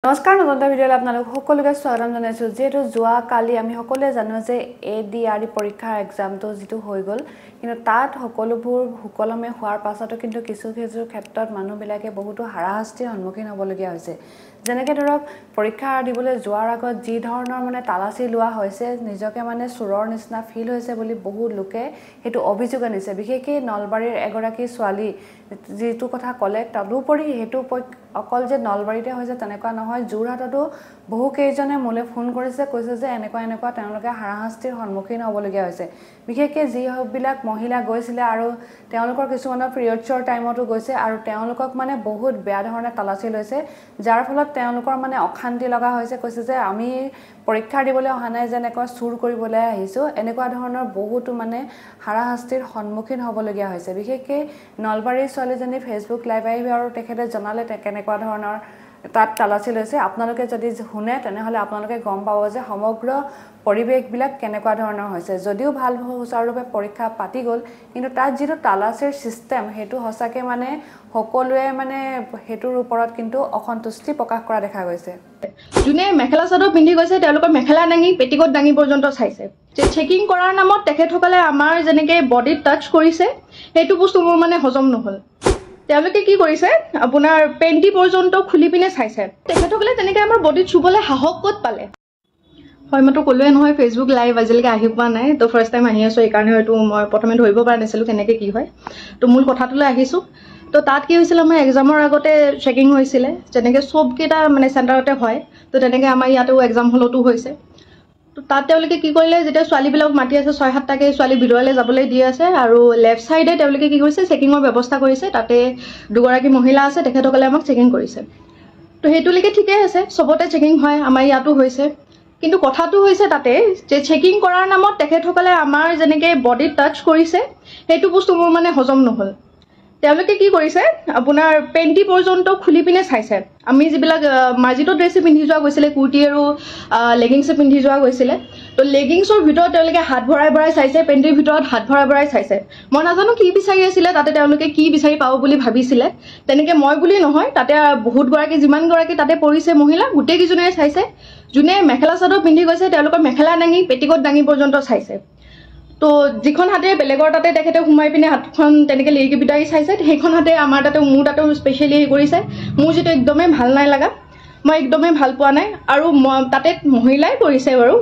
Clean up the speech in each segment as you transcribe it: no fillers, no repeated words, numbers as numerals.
নমস্কাৰ নতুন ভিডিঅ'লৈ আপোনালোক সকলোকে স্বাগতম জনাইছো যেটো যোৱা কালি আমি সকলোৱে জানো যে এডিআৰই পৰীক্ষাৰ এক্সামটো যেটো হৈ গল কিন্তু তাত সকলোবোৰ হুকলমে হোৱাৰ পাছতো কিন্তু কিছু ক্ষেত্ৰত মানুহবিলাকে বহুতো হাৰাশাস্তিৰ সন্মুখীন হ'বলগীয়া হৈছে যেনেকৈ ধৰক পৰীক্ষা দিবলৈ যোৱাৰ আগত যি ধৰণৰ মানে তালাচি লোৱা হৈছে নিজকে মানে চুৰৰ নিচিনা ফিল হৈছে বুলি বহু লোকে হেতু অভিযোগ আনিছে বিশেষকৈ নলবাৰীৰ এগৰাকী ছোৱালী যেটো কথা কলে তদুপৰি হেতু অকল যে নলবাৰীতে হৈছে তেনেকুৱা নহয় যোৰহাটতো বহু কেইজনে মোলে ফোন কৰিছে কৈছে যে এনেকুৱা তেওঁলোকে হাৰাশাস্তিৰ সন্মুখীন হ'বলগীয়া হৈছে বিশেষকৈ যি হবিলাক মহিলা গৈছিলে আৰু তেওঁলোকৰ কিছুমানৰ পিৰিয়ডছৰ টাইমতো গৈছে আৰু তেওঁলোকক মানে বহুত বেয়া ধৰণে তালাচি লৈছে যাৰ ফলত তেওঁলোকৰ মানে অশান্তি লগা হৈছে কৈছে যে আমি পৰীক্ষা দিবলৈ অহা নাই যেনেকৈ চুৰ কৰিবলৈ আহিছো এনেকুৱা ধৰণৰ বহুতো মানে হাৰাশাস্তিৰ সন্মুখীন হ'বলগীয়া হৈছে বিশেষকৈ নলবাৰীৰ ছোৱালীজনী ফেচবুক লাইভ আহি আৰু তেখেতে জনালে কেনেকুৱা ধৰণৰ তাত তালাচি লৈছে আপোনালোকে যদি শুনে তেনেহলে আপোনালোকে গম পাব যে সমগ্ৰ পৰিবেশবিলাক কেনেকুৱা ধৰণৰ হৈছে যদিও ভাল সুচাৰুৰূপে পৰীক্ষা পাতি গল কিন্তু তাত যেটো তালাচিৰ সিস্টেম হেতু হসাকে মানে সকলোৱে মানে হেতুৰ ওপৰত কিন্তু অসন্তুষ্টি প্ৰকাশ কৰা দেখা গৈছে জুনে মেখেলা চাদৰ পিন্ধি গৈছে তেওঁলোকৰ মেখেলা দাঙি পেটিকোট দাঙি পৰ্যন্ত চাইছে যে চেকিং কৰাৰ নামত তেখেতসকলে আমাৰ যেনেকৈ বডিত টাচ কৰিছে হেতু বস্তু মোৰ মানে হজম নহল তেওঁলোকে কি কৰিছে আপোনাৰ পেন্টি পৰ্যন্ত খুলি পিনে চাইছে তেখেতসকলে তেনেকৈ আমাৰ বডিত চুবলৈ সাহস ক'ত পালে হয় মইতো ক'লোৱে নহয় ফেচবুক লাইভ আজিলৈকে আহি পোৱা নাই তো ফাৰ্ষ্ট টাইম আহি আছো এইকাৰণে হয়তো মই প্ৰথমে ধৰিব পৰা নাছিলোঁ কেনেকৈ কি হয় তো মূল কথাটোলৈ আহিছোঁ তো তাত কি হৈছিল আমাৰ এক্সামৰ আগতে চেকিং হৈছিলে যেনেকৈ চবকেইটা মানে চেণ্টাৰতে হয় তো তেনেকৈ আমাৰ ইয়াতো এক্সাম হলতো হৈছে তো তাত তেওঁলোকে কি কৰিলে যেতিয়া ছোৱালীবিলাক মাতি আছে ৬-৭টাকৈ ছোৱালী ভিতৰলৈ যাবলৈ দি আছে আৰু লেফ্ট ছাইডে তেওঁলোকে কি কৰিছে চেকিঙৰ ব্যৱস্থা কৰিছে তাতে দুগৰাকী মহিলা আছে তেখেতসকলে আমাক চেকিং কৰিছে তো সেইটোলৈকে ঠিকে আছে চবতে চেকিং হয় আমাৰ ইয়াতো হৈছে কিন্তু কথাটো হৈছে তাতে যে চেকিং কৰাৰ নামত তেখেতসকলে আমাৰ যেনেকৈ বডিত টাচ কৰিছে হেতু বস্তু মোৰ মানে হজম নহল তেওঁলোকে কি কৰিছে আপোনাৰ পেন্টি পৰ্যন্ত খুলি পিনে চাইছে আমি যিবিলাক মাৰ্জিত ড্ৰেছ পিন্ধি যোৱা গৈছিলে কুৰ্তি আৰু লেগিংছ পিন্ধি যোৱা গৈছিলে তো লেগিংছৰ ভিতৰত তেওঁলোকে হাত ভৰাই চাইছে পেন্টিৰ ভিতৰত হাত ভৰাই চাইছে মই নাজানো কি বিচাৰি আছিলে তাতে তেওঁলোকে কি বিচাৰি পাব বুলি ভাবিছিলে তেনেকৈ মই বুলি নহয় তাতে বহুত গৰাকী যিমান গৰাকী তাতে পৰিছে মহিলা গোটেই কিজনে চাইছে জুনে মেখেলা চাদৰ পিন্ধি গৈছে তেওঁলোকৰ মেখেলা দাঙি পেটিকোট দাঙি পৰ্যন্ত চাইছে তো যিখন হাতে বেলেগৰ তাতে তেখেতে সোমাই পিনে হাতখন তেনেকৈ লিৰিকি বিটাই চাইছে সেইখন হাতে আমাৰ তাতে মোৰ তাতেও স্পেচিয়েলি কৰিছে মোৰ যেটো একদমেই ভাল নাই লাগা মই একদমেই ভাল পোৱা নাই আৰু তাতে মহিলাই কৰিছে বাৰু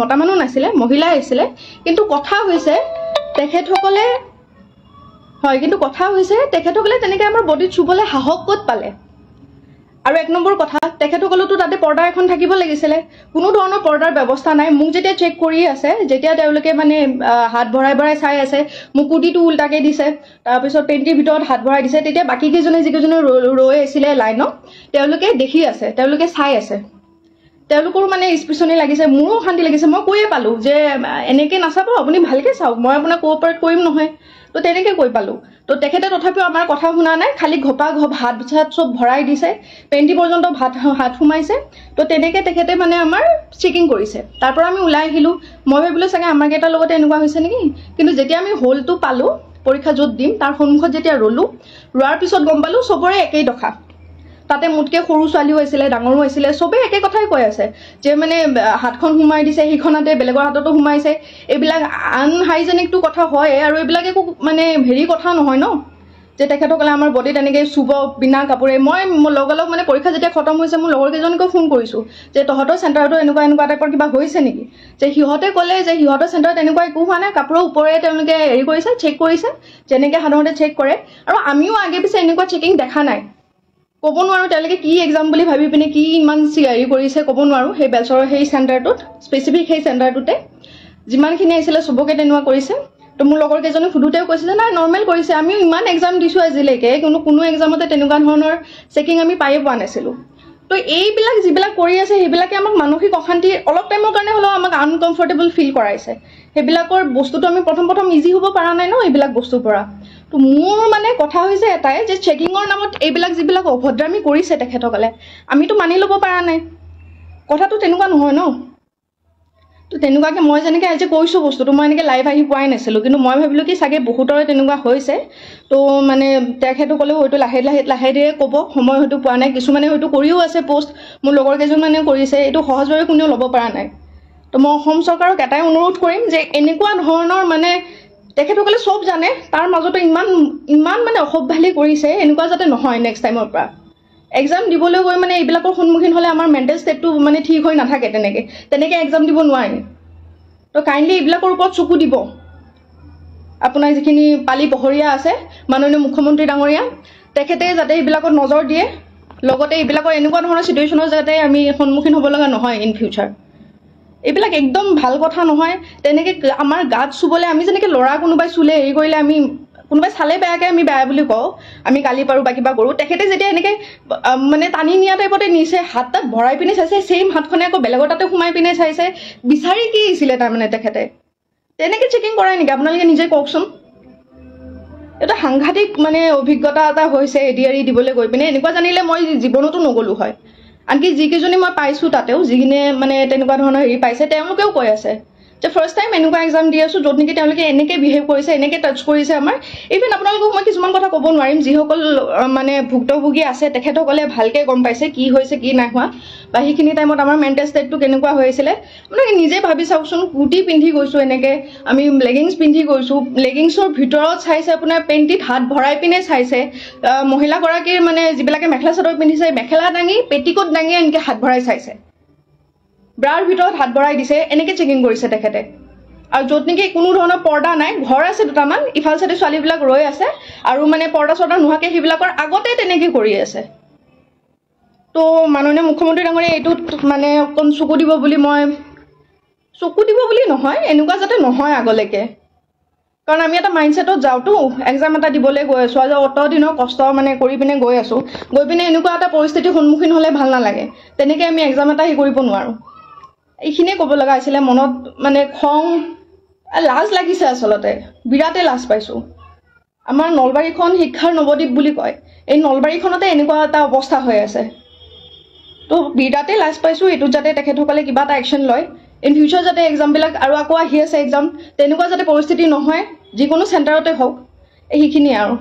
মতা মানুহ নাছিলে মহিলাই আছিলে কিন্তু কথা হৈছে তেখেতসকলে তেনেকৈ আমাৰ বডিত চুবলৈ সাহস ক'ত পালে আৰু এক নম্বৰ কথা তেখেতসকলেতো তাতে পৰ্দা এখন থাকিব লাগিছিলে কোনো ধৰণৰ পৰ্দাৰ ব্যৱস্থা নাই মোক যেতিয়া চেক কৰি আছে যেতিয়া তেওঁলোকে মানে হাত ভৰাই চাই আছে মোক কুৰ্তিটো উল্টাকৈ দিছে তাৰপিছত পেণ্টিৰ ভিতৰত হাত ভৰাই দিছে তেতিয়া বাকী কেইজনে যিকেইজনে ৰৈ আছিলে লাইনত তেওঁলোকে দেখি আছে তেওঁলোকে চাই আছে তেওঁলোকৰ মানে স্পেচনি লাগিছে মোৰো শান্তি লাগিছে মই কৈয়ে পালোঁ যে এনেকৈ নাচাব আপুনি ভালকৈ চাওক মই আপোনাক কোঅপাৰেট কৰিম নহয় তো তেনেকৈ কৈ পালোঁ তো তেখেতে তথাপিও আমাৰ কথা শুনা নাই খালি ঘপা হাত চাত চব ভৰাই দিছে পেণ্টি পৰ্যন্ত হাত সোমাইছে তো তেনেকৈ তেখেতে মানে আমাৰ চেকিং কৰিছে তাৰ পৰা আমি ওলাই আহিলোঁ মই ভাবিলোঁ চাগে আমাৰ কেইটাৰ লগতে এনেকুৱা হৈছে নেকি কিন্তু যেতিয়া আমি হলটো পালোঁ পৰীক্ষা য'ত দিম তাৰ সন্মুখত যেতিয়া ৰোৱাৰ পিছত গম পালোঁ চবৰে একেই দশা তাতে মোতকৈ সৰু ছোৱালীও আছিলে ডাঙৰো আছিলে চবেই একে কথাই কৈ আছে যে মানে হাতখন সোমাই দিছে সেইখনতে বেলেগৰ হাততো সোমাইছে এইবিলাক আনহাইজেনিকটো কথা হয় আৰু এইবিলাক একো মানে হেৰি কথা নহয় ন যে তেখেতসকলে আমাৰ বডিত এনেকৈ চুব বিনা কাপোৰে মই লগালগ মানে পৰীক্ষা যেতিয়া খতম হৈছে মোৰ লগৰ কেইজনীকো ফোন কৰিছোঁ যে তহঁতৰ চেণ্টাৰতো এনেকুৱা টাইপৰ কিবা হৈছে নেকি যে সিহঁতে ক'লে যে সিহঁতৰ চেণ্টাৰত এনেকুৱা একো হোৱা নাই কাপোৰৰ ওপৰে তেওঁলোকে হেৰি কৰিছে চেক কৰিছে যেনেকৈ সাধাৰণতে চেক কৰে আৰু আমিও আগে পিছে এনেকুৱা চেকিং দেখা নাই ক'ব নোৱাৰোঁ তেওঁলোকে কি এক্সাম বুলি ভাবি পিনে কি ইমান হেৰি কৰিছে ক'ব নোৱাৰোঁ সেই বেলচৰৰ সেই চেণ্টাৰটোত স্পেচিফিক সেই চেণ্টাৰটোতে যিমানখিনি আহিছিলে চবকে তেনেকুৱা কৰিছে তো মোৰ লগৰ কেইজনে সুধোতেও কৈছে যে নাই নৰ্মেল কৰিছে আমিও ইমান এক্সাম দিছোঁ আজিলৈকে কোনো এক্সামতে তেনেকুৱা ধৰণৰ চেকিং আমি পায়ে পোৱা নাছিলোঁ তো এইবিলাক যিবিলাক কৰি আছে সেইবিলাকে আমাক মানসিক অশান্তি অলপ টাইমৰ কাৰণে হ'লেও আমাক আনকমফৰ্টেবল ফিল কৰাইছে সেইবিলাকৰ বস্তুটো আমি প্ৰথম ইজি হ'ব পৰা নাই ন এইবিলাক বস্তুৰ পৰা তো মোৰ মানে কথা হৈছে এটাই যে চেকিঙৰ নামত এইবিলাক যিবিলাক অভদ্ৰামি কৰিছে তেখেতসকলে আমিতো মানি ল'ব পৰা নাই কথাটো তেনেকুৱা নহয় ন তো তো তেনেকুৱাকৈ মই যেনেকৈ আজি কৈছোঁ বস্তুটো মই এনেকৈ লাইভ আহি পোৱাই নাছিলোঁ, কিন্তু মই ভাবিলোঁ কি চাগে বহুতৰে তেনেকুৱা হৈছে। তো মানে তেখেতসকলেও হয়তো লাহে ধীৰে ক'ব, সময় হয়তো পোৱা নাই। কিছুমানে হয়তো কৰিও আছে পষ্ট, মোৰ লগৰ কেইজনমানেও কৰিছে, এইটো সহজভাৱে কোনেও ল'ব পৰা নাই। তো মই অসম চৰকাৰক এটাই অনুৰোধ কৰিম যে এনেকুৱা ধৰণৰ মানে তেখেতসকলে চব জানে, তাৰ মাজতো ইমান মানে অসভ্যালি কৰিছে, এনেকুৱা যাতে নহয় নেক্সট টাইমৰ পৰা। এক্সাম দিবলৈ গৈ মানে এইবিলাকৰ সন্মুখীন হ'লে আমাৰ মেণ্টেল ষ্টেটটো মানে ঠিক হৈ নাথাকে। তেনেকৈ এক্সাম দিব নোৱাৰি। তো কাইণ্ডলি এইবিলাকৰ ওপৰত চকু দিব। আপোনাৰ যিখিনি পালি পহৰীয়া আছে, মাননীয় মুখ্যমন্ত্ৰী ডাঙৰীয়া, তেখেতে যাতে এইবিলাকত নজৰ দিয়ে, লগতে এইবিলাকৰ এনেকুৱা ধৰণৰ চিটুৱেশ্যনৰ যাতে আমি সন্মুখীন হ'ব লগা নহয় ইন ফিউচাৰ। এইবিলাক একদম ভাল কথা নহয়। তেনেকৈ আমাৰ গাত চুবলৈ, আমি যেনেকৈ ল'ৰা কোনোবাই চুলে হেৰি কৰিলে, আমি কোনোবাই চালে বেয়াকৈ আমি বেয়া বুলি কওঁ, আমি গালি পাৰোঁ বা কিবা কৰোঁ। তেখেতে যেতিয়া এনেকৈ মানে টানি নিয়া টাইপতে নিছে, হাত তাত ভৰাই পিনে চাইছে, ছেইম হাতখনে আকৌ বেলেগৰ তাতে সোমাই পিনে চাইছে, বিচাৰি কি আহিছিলে তাৰমানে তেখেতে? তেনেকৈ চেকিং কৰাই নেকি? আপোনালোকে নিজে কওকচোন। এটা সাংঘাতিক মানে অভিজ্ঞতা এটা হৈছে ADR দিবলৈ গৈ পিনে। এনেকুৱা জানিলে মই জীৱনতো নগ'লোঁ হয়। আনকি যিকেইজনী মই পাইছোঁ তাতেও, যিখিনিয়ে মানে তেনেকুৱা ধৰণৰ হেৰি পাইছে, তেওঁলোকেও কৈ আছে যে ফাৰ্ষ্ট টাইম এনেকুৱা এক্সাম দি আছোঁ য'ত নেকি তেওঁলোকে এনেকৈ বিহেভ কৰিছে, এনেকৈ টাচ কৰিছে আমাৰ। ইভেন আপোনালোকক মই কিছুমান কথা ক'ব নোৱাৰিম, যিসকল মানে ভুক্তভোগী আছে তেখেতসকলে ভালকৈ গম পাইছে কি হৈছে কি নাই হোৱা, বা সেইখিনি টাইমত আমাৰ মেণ্টেল ষ্টেটটো কেনেকুৱা হৈ আছিলে। আপোনালোকে নিজে ভাবি চাওকচোন। কুৰ্তি পিন্ধি গৈছোঁ, এনেকৈ আমি লেগিংছ পিন্ধি গৈছোঁ, লেগিংছৰ ভিতৰত চাইছে আপোনাৰ পেণ্টিত হাত ভৰাই পিনে চাইছে, মহিলাগৰাকীৰ মানে যিবিলাকে মেখেলা চাদৰ পিন্ধিছে, মেখেলা দাঙি পেটিকোট দাঙি এনেকৈ হাত ভৰাই চাইছে, ব্ৰাৰ ভিতৰত হাত ভৰাই দিছে, এনেকৈ চেকিং কৰিছে তেখেতে। আৰু য'ত নেকি কোনো ধৰণৰ পৰ্দা নাই, ঘৰ আছে দুটামান, ইফাল চাইডে ছোৱালীবিলাক ৰৈ আছে, আৰু মানে পৰ্দা চৰ্দা নোহোৱাকৈ সেইবিলাকৰ আগতে তেনেকৈ কৰি আছে। তো মাননীয় মুখ্যমন্ত্ৰী ডাঙৰীয়া এইটোত মানে অকণ চকু দিব বুলি নহয়, এনেকুৱা যাতে নহয় আগলৈকে। কাৰণ আমি এটা মাইণ্ডছেটত যাওঁতো, এক্সাম এটা দিবলৈ গৈ আছোঁ, আজি অত দিনৰ কষ্ট মানে কৰি পিনে গৈ আছোঁ, গৈ পিনে এনেকুৱা এটা পৰিস্থিতিৰ সন্মুখীন হ'লে ভাল নালাগে। তেনেকৈ আমি এক্সাম এটা হেৰি কৰিব নোৱাৰোঁ। এইখিনিয়ে ক'ব লগা আছিলে। মনত মানে খং, লাজ লাগিছে, আচলতে বিৰাটেই লাজ পাইছোঁ। আমাৰ নলবাৰীখন শিক্ষাৰ নৱদ্বীপ বুলি কয়, এই নলবাৰীখনতে এনেকুৱা এটা অৱস্থা হৈ আছে। তো বিৰাটেই লাজ পাইছোঁ। এইটোত যাতে তেখেতসকলে কিবা এটা একশ্যন লয়, ইন ফিউচাৰ যাতে এক্সামবিলাক আৰু আকৌ আহি আছে এক্সাম, তেনেকুৱা যাতে পৰিস্থিতি নহয়, যিকোনো চেণ্টাৰতে হওক। সেইখিনিয়ে আৰু।